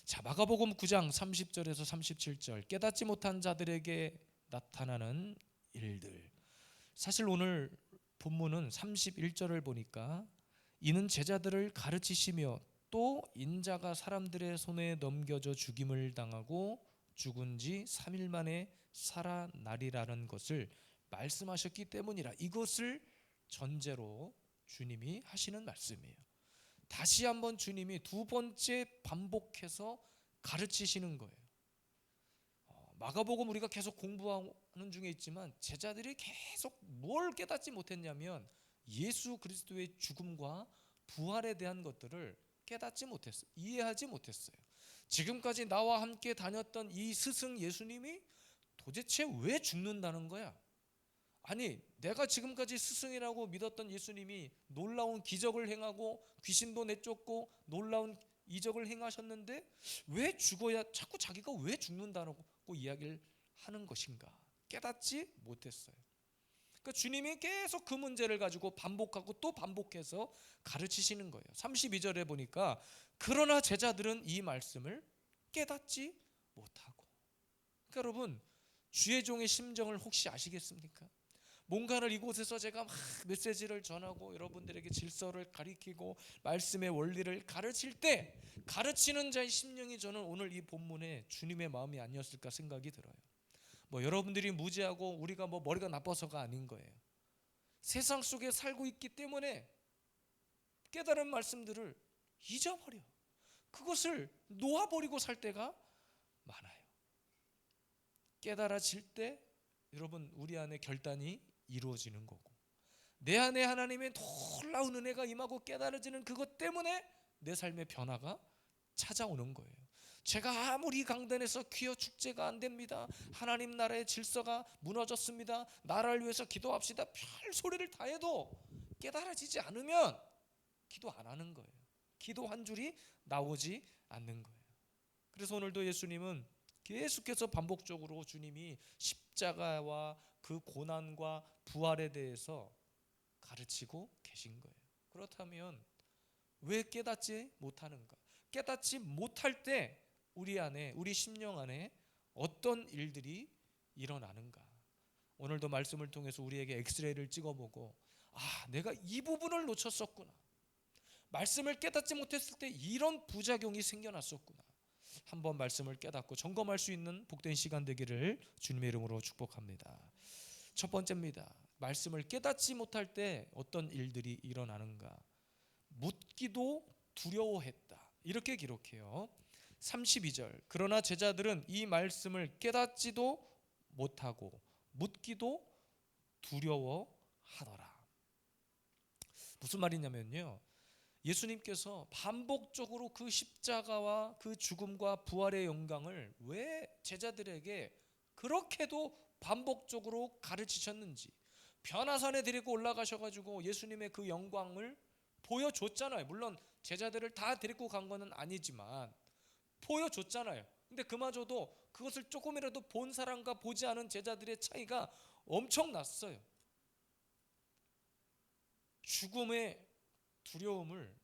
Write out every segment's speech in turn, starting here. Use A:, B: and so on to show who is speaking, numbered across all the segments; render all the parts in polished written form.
A: 자, 마가복음 9장 30절에서 37절, 깨닫지 못한 자들에게 나타나는 일들. 사실 오늘 본문은 31절을 보니까 이는 제자들을 가르치시며 또 인자가 사람들의 손에 넘겨져 죽임을 당하고 죽은 지 3일 만에 살아나리라는 것을 말씀하셨기 때문이라. 이것을 전제로 주님이 하시는 말씀이에요. 다시 한번 주님이 두 번째 반복해서 가르치시는 거예요. 마가복음 우리가 계속 공부하는 중에 있지만 제자들이 계속 뭘 깨닫지 못했냐면 예수 그리스도의 죽음과 부활에 대한 것들을 깨닫지 못했어요. 이해하지 못했어요. 지금까지 나와 함께 다녔던 이 스승 예수님이 도대체 왜 죽는다는 거야? 아니, 내가 지금까지 스승이라고 믿었던 예수님이 놀라운 기적을 행하고 귀신도 내쫓고 놀라운 이적을 행하셨는데 왜 죽어야, 자꾸 자기가 왜 죽는다고 이야기를 하는 것인가? 깨닫지 못했어요. 그러니까 주님이 계속 그 문제를 가지고 반복하고 또 반복해서 가르치시는 거예요. 32절에 보니까 그러나 제자들은 이 말씀을 깨닫지 못하고. 그러니까 여러분, 주의 종의 심정을 혹시 아시겠습니까? 뭔가를 이곳에서 제가 막 메시지를 전하고 여러분들에게 질서를 가리키고 말씀의 원리를 가르칠 때 가르치는 자의 심령이 저는 오늘 이 본문에 주님의 마음이 아니었을까 생각이 들어요. 여러분들이 무지하고 우리가 머리가 나빠서가 아닌 거예요. 세상 속에 살고 있기 때문에 깨달은 말씀들을 잊어버려. 그것을 놓아버리고 살 때가 많아요. 깨달아질 때 여러분 우리 안에 결단이 이루어지는 거고, 내 안에 하나님의 놀라운 은혜가 임하고 깨달아지는 그것 때문에 내 삶의 변화가 찾아오는 거예요. 제가 아무리 강단에서 퀴어 축제가 안 됩니다, 하나님 나라의 질서가 무너졌습니다, 나라를 위해서 기도합시다, 별 소리를 다 해도 깨달아지지 않으면 기도 안 하는 거예요. 기도 한 줄이 나오지 않는 거예요. 그래서 오늘도 예수님은 계속해서 반복적으로 주님이 십자가와 그 고난과 부활에 대해서 가르치고 계신 거예요. 그렇다면 왜 깨닫지 못하는가? 깨닫지 못할 때 우리 안에, 우리 심령 안에 어떤 일들이 일어나는가? 오늘도 말씀을 통해서 우리에게 엑스레이를 찍어보고, 내가 이 부분을 놓쳤었구나, 말씀을 깨닫지 못했을 때 이런 부작용이 생겨났었구나, 한번 말씀을 깨닫고 점검할 수 있는 복된 시간 되기를 주님의 이름으로 축복합니다. 첫 번째입니다. 말씀을 깨닫지 못할 때 어떤 일들이 일어나는가? 묻기도 두려워했다, 이렇게 기록해요. 32절, 그러나 제자들은 이 말씀을 깨닫지도 못하고 묻기도 두려워하더라. 무슨 말이냐면요, 예수님께서 반복적으로 그 십자가와 그 죽음과 부활의 영광을 왜 제자들에게 그렇게도 반복적으로 가르치셨는지, 변화산에 데리고 올라가셔가지고 예수님의 그 영광을 보여줬잖아요. 물론 제자들을 다 데리고 간 것은 아니지만 보여줬잖아요. 근데 그마저도 그것을 조금이라도 본 사람과 보지 않은 제자들의 차이가 엄청났어요. 죽음의 두려움을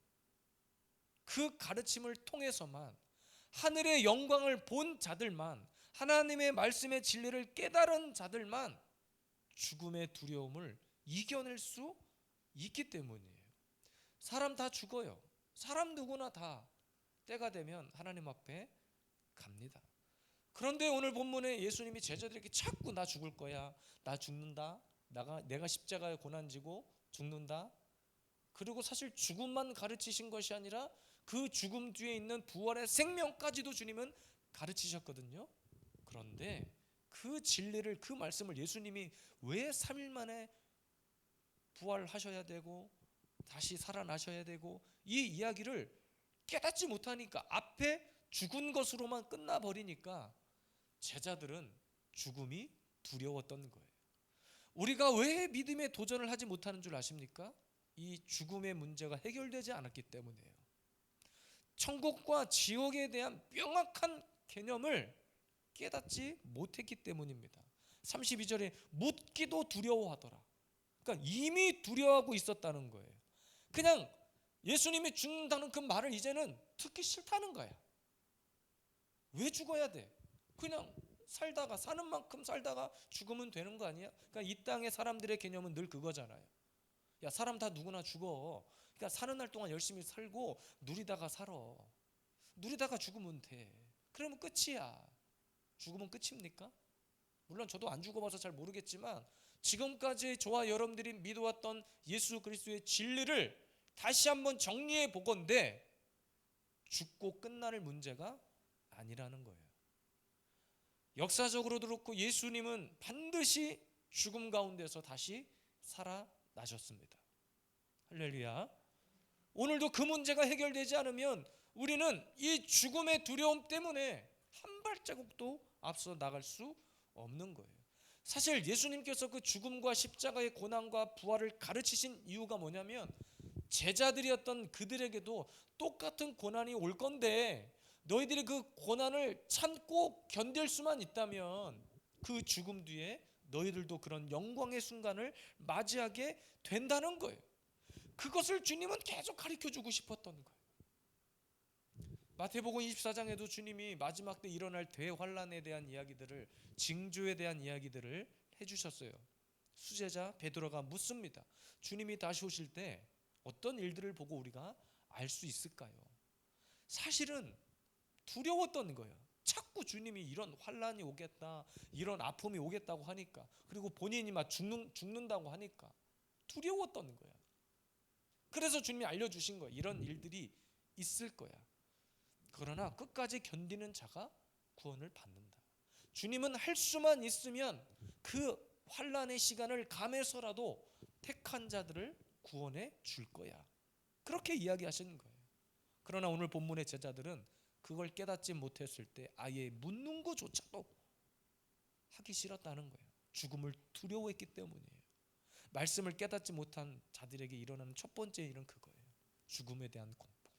A: 그 가르침을 통해서만, 하늘의 영광을 본 자들만, 하나님의 말씀의 진리를 깨달은 자들만 죽음의 두려움을 이겨낼 수 있기 때문이에요. 사람 다 죽어요. 사람 누구나 다 때가 되면 하나님 앞에 갑니다. 그런데 오늘 본문에 예수님이 제자들에게 자꾸 나 죽을 거야, 나 죽는다, 내가 십자가에 고난지고 죽는다, 그리고 사실 죽음만 가르치신 것이 아니라 그 죽음 뒤에 있는 부활의 생명까지도 주님은 가르치셨거든요. 그런데 그 진리를, 그 말씀을 예수님이 왜 3일 만에 부활하셔야 되고 다시 살아나셔야 되고 이 이야기를 깨닫지 못하니까, 앞에 죽은 것으로만 끝나버리니까 제자들은 죽음이 두려웠던 거예요. 우리가 왜 믿음의 도전을 하지 못하는 줄 아십니까? 이 죽음의 문제가 해결되지 않았기 때문이에요. 천국과 지옥에 대한 명확한 개념을 깨닫지 못했기 때문입니다. 32절에 묻기도 두려워하더라. 그러니까 이미 두려워하고 있었다는 거예요. 그냥 예수님이 죽는다는 그 말을 이제는 듣기 싫다는 거야. 왜 죽어야 돼? 그냥 살다가 사는 만큼 살다가 죽으면 되는 거 아니야? 그러니까 이 땅의 사람들의 개념은 늘 그거잖아요. 야, 사람 다 누구나 죽어. 그러니까 사는 날 동안 열심히 살고 누리다가 살아. 누리다가 죽으면 돼. 그러면 끝이야. 죽으면 끝입니까? 물론 저도 안 죽어봐서 잘 모르겠지만 지금까지 저와 여러분들이 믿어왔던 예수 그리스도의 진리를 다시 한번 정리해 보건대 죽고 끝날 문제가 아니라는 거예요. 역사적으로도 그렇고 예수님은 반드시 죽음 가운데서 다시 살아나셨습니다. 할렐루야. 오늘도 그 문제가 해결되지 않으면 우리는 이 죽음의 두려움 때문에 한 발자국도 앞서 나갈 수 없는 거예요. 사실 예수님께서 그 죽음과 십자가의 고난과 부활을 가르치신 이유가 뭐냐면 제자들이었던 그들에게도 똑같은 고난이 올 건데 너희들이 그 고난을 참고 견딜 수만 있다면 그 죽음 뒤에 너희들도 그런 영광의 순간을 맞이하게 된다는 거예요. 그것을 주님은 계속 가르쳐주고 싶었던 거예요. 마태복음 24장에도 주님이 마지막 때 일어날 대환란에 대한 이야기들을, 징조에 대한 이야기들을 해주셨어요. 수제자 베드로가 묻습니다. 주님이 다시 오실 때 어떤 일들을 보고 우리가 알 수 있을까요? 사실은 두려웠던 거예요. 자꾸 주님이 이런 환란이 오겠다, 이런 아픔이 오겠다고 하니까, 그리고 본인이 막 죽는다고 하니까 두려웠던 거야. 그래서 주님이 알려주신 거예요. 이런 일들이 있을 거야. 그러나 끝까지 견디는 자가 구원을 받는다. 주님은 할 수만 있으면 그 환란의 시간을 감해서라도 택한 자들을 구원해 줄 거야. 그렇게 이야기하시는 거예요. 그러나 오늘 본문의 제자들은 그걸 깨닫지 못했을 때 아예 묻는 것조차도 하기 싫었다는 거예요. 죽음을 두려워했기 때문이에요. 말씀을 깨닫지 못한 자들에게 일어나는 첫 번째 일은 그거예요. 죽음에 대한 공포,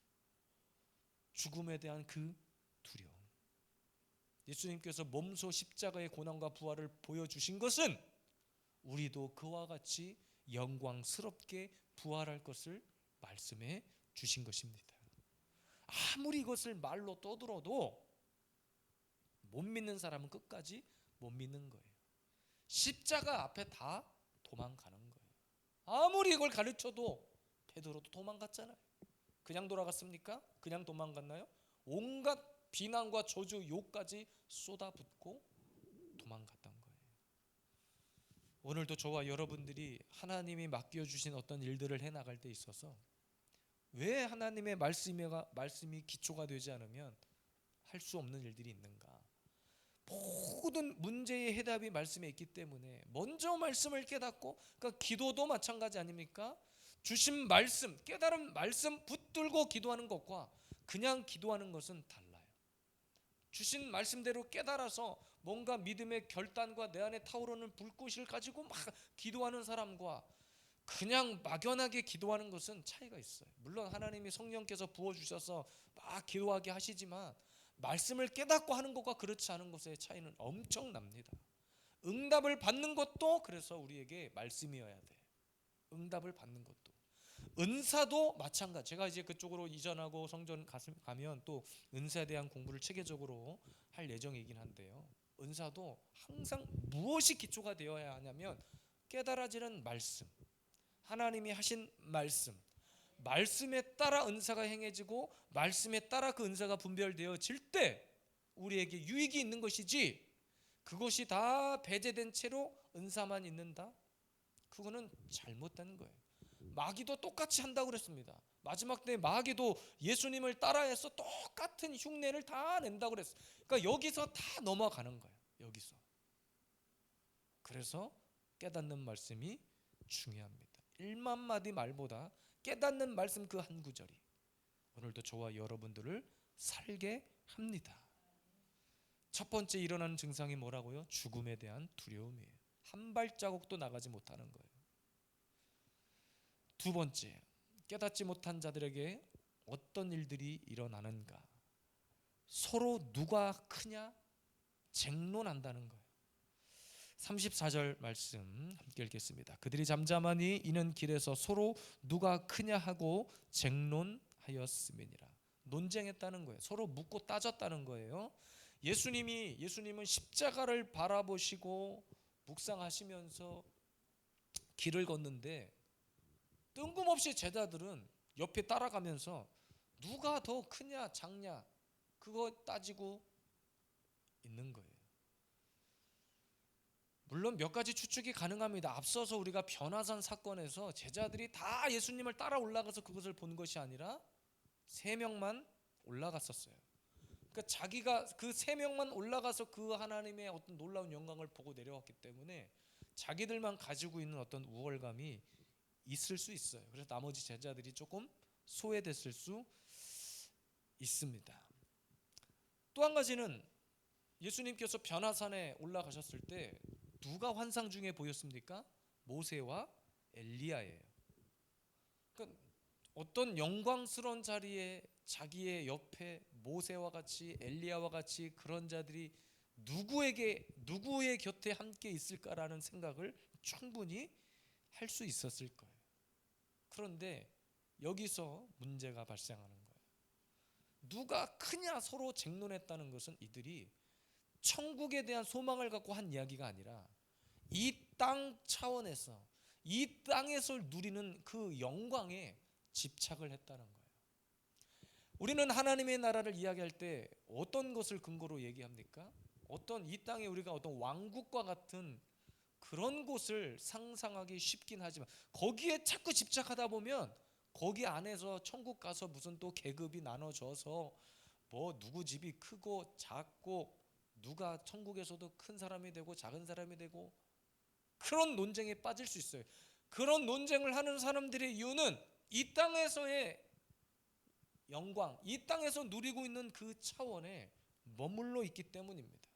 A: 죽음에 대한 그 두려움. 예수님께서 몸소 십자가의 고난과 부활을 보여주신 것은 우리도 그와 같이 영광스럽게 부활할 것을 말씀해 주신 것입니다. 아무리 이것을 말로 떠들어도 못 믿는 사람은 끝까지 못 믿는 거예요. 십자가 앞에 다 도망가는 거예요. 아무리 이걸 가르쳐도 베드로도 도망갔잖아요. 그냥 돌아갔습니까? 그냥 도망갔나요? 온갖 비난과 저주, 욕까지 쏟아붓고 도망갔던 거예요. 오늘도 저와 여러분들이 하나님이 맡겨주신 어떤 일들을 해나갈 때 있어서 왜 하나님의 말씀이 기초가 되지 않으면 할 수 없는 일들이 있는가? 모든 문제의 해답이 말씀에 있기 때문에 먼저 말씀을 깨닫고, 그러니까 기도도 마찬가지 아닙니까? 주신 말씀, 깨달은 말씀 붙들고 기도하는 것과 그냥 기도하는 것은 달라요. 주신 말씀대로 깨달아서 뭔가 믿음의 결단과 내 안에 타오르는 불꽃을 가지고 막 기도하는 사람과 그냥 막연하게 기도하는 것은 차이가 있어요. 물론 하나님이 성령께서 부어주셔서 막 기도하게 하시지만 말씀을 깨닫고 하는 것과 그렇지 않은 것의 차이는 엄청납니다. 응답을 받는 것도 그래서 우리에게 말씀이어야 돼. 응답을 받는 것도. 은사도 마찬가지. 제가 이제 그쪽으로 이전하고 성전 가면 또 은사에 대한 공부를 체계적으로 할 예정이긴 한데요. 은사도 항상 무엇이 기초가 되어야 하냐면 깨달아지는 말씀, 하나님이 하신 말씀, 말씀에 따라 은사가 행해지고 말씀에 따라 그 은사가 분별되어질 때 우리에게 유익이 있는 것이지, 그것이 다 배제된 채로 은사만 있는다? 그거는 잘못된 거예요. 마귀도 똑같이 한다고 그랬습니다. 마지막 때 마귀도 예수님을 따라해서 똑같은 흉내를 다 낸다고 그랬어요. 그러니까 여기서 다 넘어가는 거예요. 여기서. 그래서 깨닫는 말씀이 중요합니다. 1만 마디 말보다 깨닫는 말씀 그 한 구절이 오늘도 저와 여러분들을 살게 합니다. 첫 번째 일어나는 증상이 뭐라고요? 죽음에 대한 두려움이에요. 한 발자국도 나가지 못하는 거예요. 두 번째, 깨닫지 못한 자들에게 어떤 일들이 일어나는가? 서로 누가 크냐? 쟁론한다는 거예요. 34절 말씀 함께 읽겠습니다. 그들이 잠잠하니 이는 길에서 서로 누가 크냐 하고 쟁론하였음이니라. 논쟁했다는 거예요. 서로 묻고 따졌다는 거예요. 예수님은 십자가를 바라보시고 묵상하시면서 길을 걷는데 뜬금없이 제자들은 옆에 따라가면서 누가 더 크냐 작냐 그거 따지고 있는 거예요. 물론 몇 가지 추측이 가능합니다. 앞서서 우리가 변화산 사건에서 제자들이 다 예수님을 따라 올라가서 그것을 본 것이 아니라 3명만 올라갔었어요. 그러니까 자기가 그 3명만 올라가서 그 하나님의 어떤 놀라운 영광을 보고 내려왔기 때문에 자기들만 가지고 있는 어떤 우월감이 있을 수 있어요. 그래서 나머지 제자들이 조금 소외됐을 수 있습니다. 또 한 가지는 예수님께서 변화산에 올라가셨을 때 누가 환상 중에 보였습니까? 모세와 엘리야예요. 그러니까 어떤 영광스러운 자리에 자기의 옆에 모세와 같이 엘리야와 같이 그런 자들이 누구의 곁에 함께 있을까라는 생각을 충분히 할 수 있었을 거예요. 그런데 여기서 문제가 발생하는 거예요. 누가 크냐 서로 쟁론했다는 것은 이들이 천국에 대한 소망을 갖고 한 이야기가 아니라 이 땅 차원에서 이 땅에서 누리는 그 영광에 집착을 했다는 거예요. 우리는 하나님의 나라를 이야기할 때 어떤 것을 근거로 얘기합니까? 어떤 이 땅에 우리가 어떤 왕국과 같은 그런 곳을 상상하기 쉽긴 하지만 거기에 자꾸 집착하다 보면 거기 안에서 천국 가서 무슨 또 계급이 나눠져서 뭐 누구 집이 크고 작고 누가 천국에서도 큰 사람이 되고 작은 사람이 되고 그런 논쟁에 빠질 수 있어요. 그런 논쟁을 하는 사람들의 이유는 이 땅에서의 영광, 이 땅에서 누리고 있는 그 차원에 머물러 있기 때문입니다.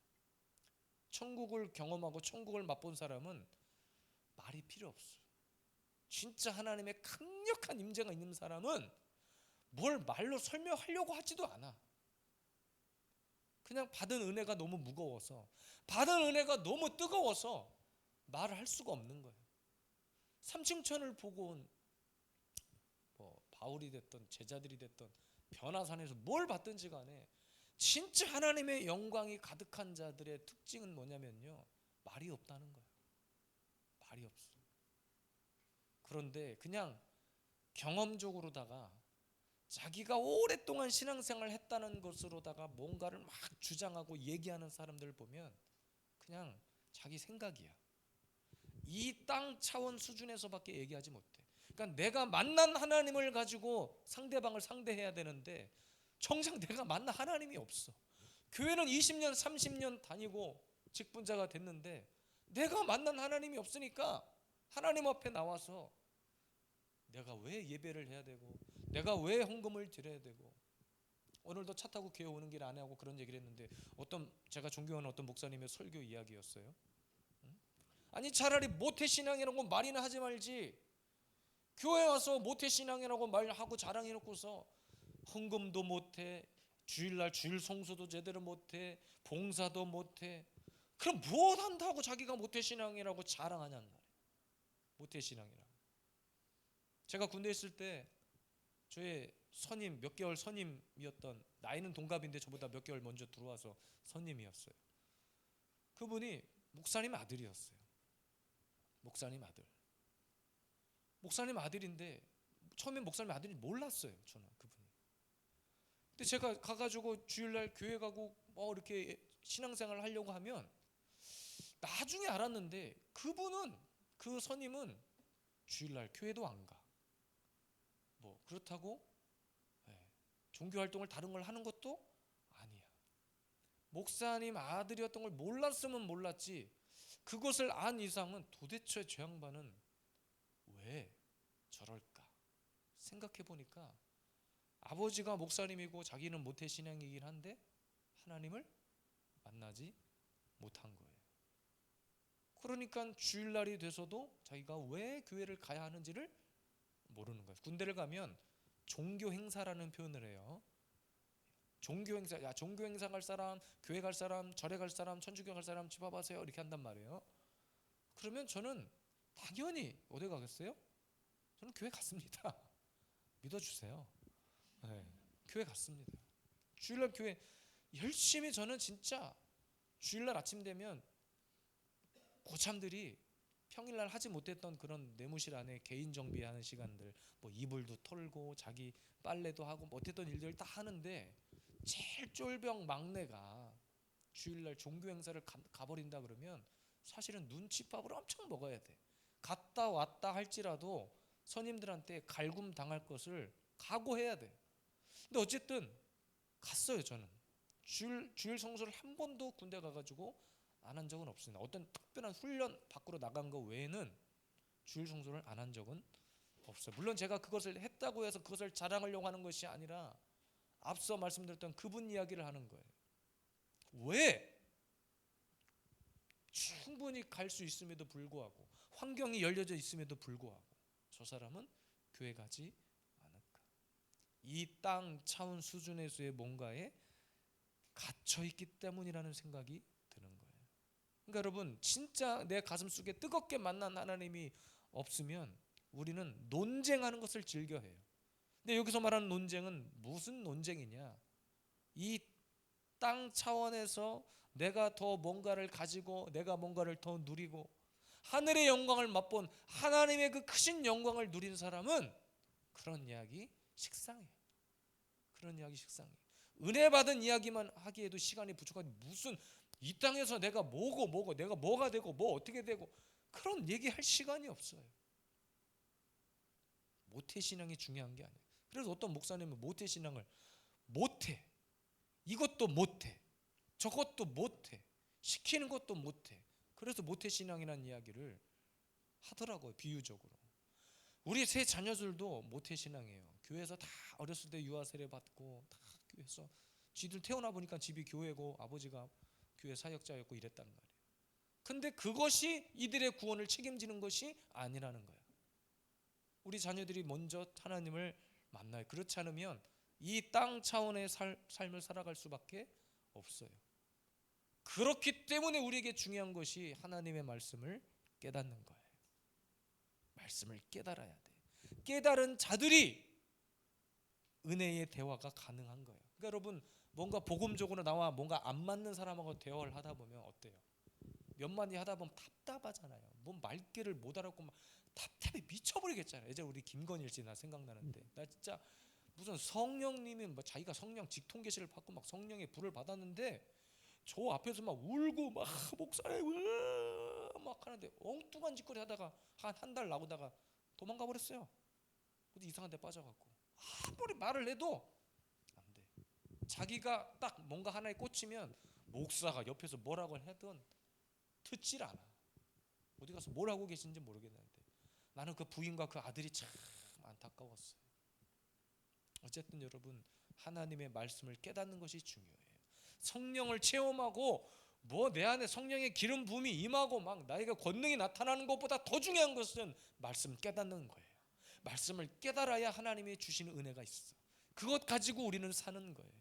A: 천국을 경험하고 천국을 맛본 사람은 말이 필요 없어요. 진짜 하나님의 강력한 임재가 있는 사람은 뭘 말로 설명하려고 하지도 않아. 그냥 받은 은혜가 너무 무거워서, 받은 은혜가 너무 뜨거워서 말을 할 수가 없는 거예요. 삼층천을 보고 온 바울이 됐던 제자들이 됐던 변화산에서 뭘 받든지 간에 진짜 하나님의 영광이 가득한 자들의 특징은 뭐냐면요, 말이 없다는 거예요. 말이 없어. 그런데 그냥 경험적으로다가 자기가 오랫동안 신앙생활을 했다는 것으로다가 뭔가를 막 주장하고 얘기하는 사람들을 보면 그냥 자기 생각이야. 이 땅 차원 수준에서밖에 얘기하지 못해. 그러니까 내가 만난 하나님을 가지고 상대방을 상대해야 되는데 정작 내가 만난 하나님이 없어. 교회는 20년 30년 다니고 직분자가 됐는데 내가 만난 하나님이 없으니까 하나님 앞에 나와서 내가 왜 예배를 해야 되고 내가 왜 헌금을 드려야 되고, 오늘도 차 타고 교회 오는 길 아내하고 그런 얘기를 했는데 제가 존경하는 어떤 목사님의 설교 이야기였어요. 아니 차라리 모태신앙이라고 말이나 하지 말지, 교회 와서 모태신앙이라고 말하고 자랑해놓고서 헌금도 못해, 주일날 주일 성수도 제대로 못해, 봉사도 못해, 그럼 무엇 한다고 자기가 모태신앙이라고 자랑하냐는 말이에요. 모태신앙이라고. 제가 군대에 있을 때 저의 선임, 몇 개월 선임이었던, 나이는 동갑인데 저보다 몇 개월 먼저 들어와서 선임이었어요. 그분이 목사님 아들이었어요. 목사님 아들인데 처음엔 목사님 아들인지 몰랐어요. 저는 그분이. 근데 제가 가가지고 주일날 교회 가고 이렇게 신앙생활을 하려고 하면 나중에 알았는데 그 선임은 주일날 교회도 안 가. 그렇다고 종교활동을 다른 걸 하는 것도 아니야. 목사님 아들이었던 걸 몰랐으면 몰랐지, 그것을 안 이상은 도대체 저 양반은 왜 저럴까 생각해 보니까 아버지가 목사님이고 자기는 모태신앙이긴 한데 하나님을 만나지 못한 거예요. 그러니까 주일날이 돼서도 자기가 왜 교회를 가야 하는지를 모르는 거예요. 군대를 가면 종교 행사라는 표현을 해요. 종교 행사 갈 사람, 교회 갈 사람, 절에 갈 사람, 천주교 갈 사람 집합하세요 이렇게 한단 말이에요. 그러면 저는 당연히 어디 가겠어요? 저는 교회 갔습니다. 믿어주세요. 교회 갔습니다. 주일날 교회 열심히 저는 진짜 주일날 아침 되면 고참들이 평일날 하지 못했던 그런 내무실 안에 개인 정비하는 시간들, 뭐 이불도 털고 자기 빨래도 하고 못했던 일들을 다 하는데 제일 쫄병 막내가 주일날 종교 행사를 가버린다 그러면 사실은 눈칫밥을 엄청 먹어야 돼. 갔다 왔다 할지라도 선임들한테 갈굼 당할 것을 각오해야 돼. 근데 어쨌든 갔어요. 저는 주일 성수를 한 번도 군대 가가지고 안 한 적은 없습니다. 어떤 특별한 훈련 밖으로 나간 거 외에는 주일 성수를 안 한 적은 없어요. 물론 제가 그것을 했다고 해서 그것을 자랑하려고 하는 것이 아니라 앞서 말씀드렸던 그분 이야기를 하는 거예요. 왜? 충분히 갈 수 있음에도 불구하고 환경이 열려져 있음에도 불구하고 저 사람은 교회 가지 않을까? 이 땅 차원 수준에서의 뭔가에 갇혀 있기 때문이라는 생각이 드는 거예요. 그러니까 여러분, 진짜 내 가슴 속에 뜨겁게 만난 하나님이 없으면 우리는 논쟁하는 것을 즐겨해요. 근데 여기서 말하는 논쟁은 무슨 논쟁이냐? 이 땅 차원에서 내가 더 뭔가를 가지고 내가 뭔가를 더 누리고 하늘의 영광을 맛본 하나님의 그 크신 영광을 누린 사람은 그런 이야기 식상해. 그런 이야기 식상해. 은혜 받은 이야기만 하기에도 시간이 부족하니 무슨 이 땅에서 내가 뭐고 내가 뭐가 되고 뭐 어떻게 되고 그런 얘기할 시간이 없어요. 모태신앙이 중요한 게 아니에요. 그래서 어떤 목사님은 모태신앙을 못해. 이것도 못해. 저것도 못해. 시키는 것도 못해. 그래서 모태신앙이라는 이야기를 하더라고요. 비유적으로. 우리 세 자녀들도 모태신앙이에요. 교회에서 다 어렸을 때 유아 세례 받고 다 교회에서 지들 태어나 보니까 집이 교회고 아버지가 교회 사역자였고 이랬단 말이에요. 근데 그것이 이들의 구원을 책임지는 것이 아니라는 거예요. 우리 자녀들이 먼저 하나님을 만나요. 그렇지 않으면 이 땅 차원의 삶을 살아갈 수밖에 없어요. 그렇기 때문에 우리에게 중요한 것이 하나님의 말씀을 깨닫는 거예요. 말씀을 깨달아야 돼. 깨달은 자들이 은혜의 대화가 가능한 거예요. 그러니까 여러분, 뭔가 복음적으로 나와 뭔가 안 맞는 사람하고 대화를 하다 보면 어때요? 몇 마디 하다 보면 답답하잖아요. 뭔 말귀를 못 알아듣고 막 답답해 미쳐버리겠잖아요. 예전에 우리 김건일 씨 나 생각나는데 나 진짜 무슨 성령님이 뭐 자기가 성령 직통 계시를 받고 막 성령의 불을 받았는데 저 앞에서 막 울고 막 목사님 막 하는데 엉뚱한 짓거리 하다가 한 달 나오다가 도망가 버렸어요. 어디 이상한 데 빠져갖고 아무리 말을 해도 안 돼. 자기가 딱 뭔가 하나에 꽂히면 목사가 옆에서 뭐라고 하든 듣질 않아. 어디 가서 뭘 하고 계신지 모르겠는데 나는 그 부인과 그 아들이 참 안타까웠어요. 어쨌든 여러분, 하나님의 말씀을 깨닫는 것이 중요해요. 성령을 체험하고 뭐 내 안에 성령의 기름 부음이 임하고 막 나에게 권능이 나타나는 것보다 더 중요한 것은 말씀 깨닫는 거예요. 말씀을 깨달아야 하나님이 주시는 은혜가 있어. 그것 가지고 우리는 사는 거예요.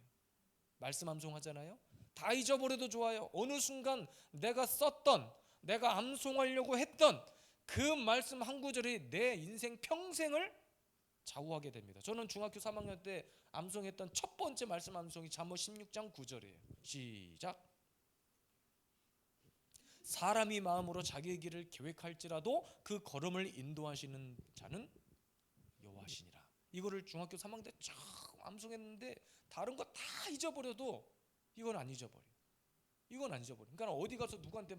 A: 말씀 암송하잖아요. 다 잊어버려도 좋아요. 어느 순간 내가 썼던 내가 암송하려고 했던 그 말씀 한 구절이 내 인생 평생을 좌우하게 됩니다. 저는 중학교 3학년 때 암송했던 첫 번째 말씀 암송이 잠언 16장 9절이에요. 시작. 사람이 마음으로 자기의 길을 계획할지라도 그 걸음을 인도하시는 자는 여호와시니라. 이거를 중학교 3학년 때 쫙 암송했는데 다른 거 다 잊어버려도 이건 안 잊어버려. 이건 안 잊어버려. 그러니까 어디 가서 누구한테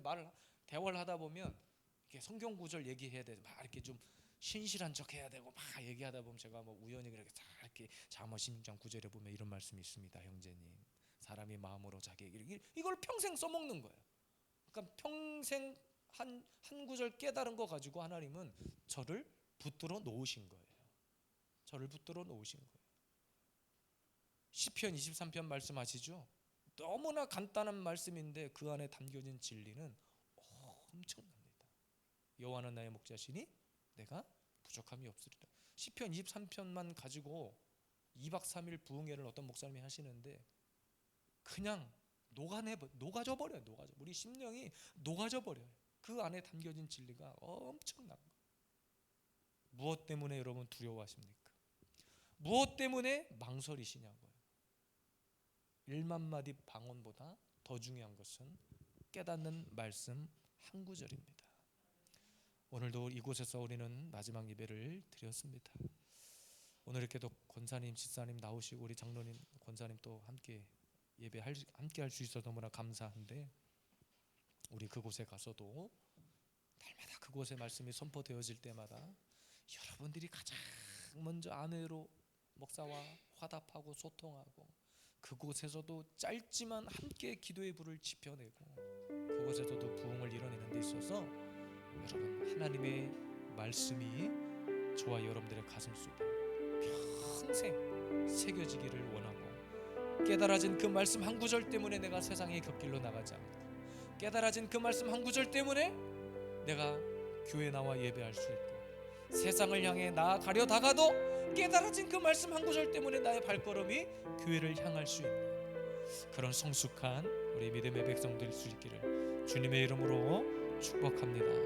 A: 대화를 하다 보면 이렇게 성경 구절 얘기해야 돼. 막 이렇게 좀 신실한 척 해야 되고 막 얘기하다 보면 제가 뭐 우연히 그렇게 이렇게 잠언 16장 9절에 보면 이런 말씀이 있습니다. 형제님, 사람이 마음으로 자기의 길 이걸 평생 써먹는 거예요. 그러니까 평생 한 구절 깨달은 거 가지고 하나님은 저를 붙들어 놓으신 거예요. 저를 붙들어 놓으신 거예요. 시편 23편 말씀하시죠. 너무나 간단한 말씀인데 그 안에 담겨진 진리는 엄청납니다. 여호와는 나의 목자시니 내가 부족함이 없으리라. 시편 23편만 가지고 2박 3일 부흥회를 어떤 목사님이 하시는데 그냥 녹아져 버려요. 우리 심령이 녹아져 버려요. 그 안에 담겨진 진리가 엄청난 거예요. 무엇 때문에 여러분 두려워하십니까? 무엇 때문에 망설이시냐고요. 1만 마디 방언보다 더 중요한 것은 깨닫는 말씀 한 구절입니다. 오늘도 이곳에서 우리는 마지막 예배를 드렸습니다. 오늘 이렇게도 권사님, 집사님 나오시고 우리 장로님, 권사님 또 함께 함께 할 수 있어서 너무나 감사한데, 우리 그곳에 가서도 날마다 그곳의 말씀이 선포되어질 때마다 여러분들이 가장 먼저 안으로 목사와 화답하고 소통하고, 그곳에서도 짧지만 함께 기도의 불을 지펴내고 그곳에서도 부흥을 이뤄내는 데 있어서 여러분, 하나님의 말씀이 저와 여러분들의 가슴속에 평생 새겨지기를 원하고, 깨달아진 그 말씀 한 구절 때문에 내가 세상의 곁길로 나가지 않고, 깨달아진 그 말씀 한 구절 때문에 내가 교회 나와 예배할 수 있고, 세상을 향해 나아가려 다가도 깨달아진 그 말씀 한 구절 때문에 나의 발걸음이 교회를 향할 수 있는 그런 성숙한 우리 믿음의 백성들 될 수 있기를 주님의 이름으로 축복합니다.